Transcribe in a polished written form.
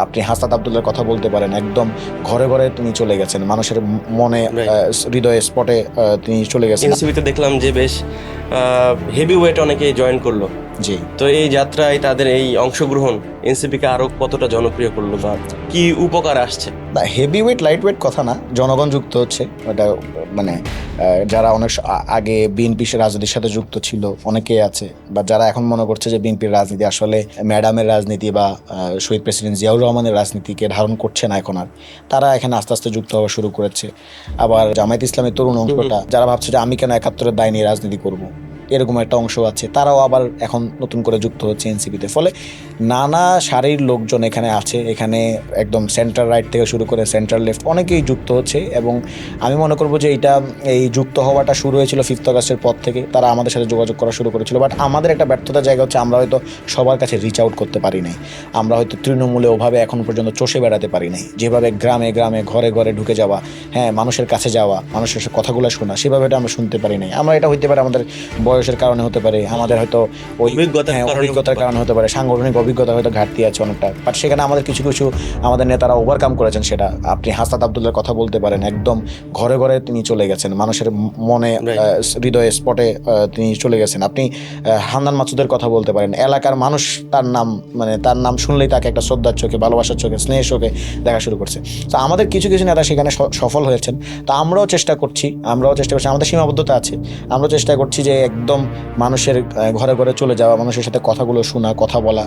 আপনি হাসান আব্দুল্লাহর কথা বলতে পারেন, একদম ঘরে ঘরে তিনি চলে গেছেন, মানুষের মনে হৃদয়ে স্পটে তিনি চলে গেছেন। এনসিপিতে দেখলাম যে বেশ হেভি ওয়েট অনেকেই জয়েন করলো। জি, তো এই যাত্রায় তাদের এই অংশগ্রহণ এনসিপিকে আরো কতটা জনপ্রিয় করলো বা কি উপকার আসছে? না, হেভি ওয়েট লাইট ওয়েট কথা না, জনগণ যুক্ত হচ্ছে। ওটা মানে যারা অনেক আগে বিএনপির রাজনীতির সাথে যুক্ত ছিল অনেকেই আছে, বা যারা এখন মনে করছে যে বিএনপির রাজনীতি আসলে ম্যাডামের রাজনীতি বা শহীদ প্রেসিডেন্ট জিয়াউর রহমানের রাজনীতিকে ধারণ করছে না এখন আর, তারা এখানে আস্তে আস্তে যুক্ত হওয়া শুরু করেছে। আবার জামায়াত ইসলামের তরুণ অংশটা যারা ভাবছে যে আমি কেন 71-এর দায় নিয়ে রাজনীতি করব, এরকম একটা অংশ আছে, তারাও আবার এখন নতুন করে যুক্ত হচ্ছে এনসিপিতে। ফলে নানা সারির লোকজন এখানে আছে, এখানে একদম সেন্টার রাইট থেকে শুরু করে সেন্ট্রাল লেফট অনেকেই যুক্ত হচ্ছে। এবং আমি মনে করবো যে এই যুক্ত হওয়াটা শুরু হয়েছিল 5 আগস্টের পর থেকে, তারা আমাদের সাথে যোগাযোগ করা শুরু করেছিল। বাট আমাদের একটা ব্যর্থতার জায়গা হচ্ছে আমরা হয়তো সবার কাছে রিচ আউট করতে পারি নাই, আমরা হয়তো তৃণমূলে ওভাবে এখন পর্যন্ত চষে বেড়াতে পারি নাই, যেভাবে গ্রামে গ্রামে ঘরে ঘরে ঢুকে যাওয়া, হ্যাঁ মানুষের কাছে যাওয়া, মানুষের কথাগুলো শোনা, সেভাবে এটা আমরা শুনতে পারি নাই। আমরা এটা হইতে পারে আমাদের বয়সের কারণে হতে পারে, আমাদের হয়তো ওই অভিজ্ঞতার কারণে হতে পারে, সাংগঠনিক অভিজ্ঞতা হয়তো ঘাটতি আছে অনেকটা। বাট সেখানে আমাদের কিছু কিছু আমাদের নেতারা ওভারকাম করেছেন সেটা। আপনি হাসান আব্দুল্লাহর কথা বলতে পারেন, একদম ঘরে ঘরে তিনি চলে গেছেন, মানুষের মনে হৃদয়ে স্পটে তিনি চলে গেছেন। আপনি হান্নান মাসুদের কথা বলতে পারেন, এলাকার মানুষ তার নাম শুনলেই তাকে একটা শ্রদ্ধার চোখে, ভালোবাসার চোখে, স্নেহের চোখে দেখা শুরু করছে। তো আমাদের কিছু কিছু নেতা সেখানে সফল হয়েছেন। তো আমরাও চেষ্টা করছি, আমাদের সীমাবদ্ধতা আছে, আমরাও চেষ্টা করছি যে একদম মানুষের ঘরে ঘরে চলে যাওয়া, মানুষের সাথে কথাগুলো শোনা, কথা বলা।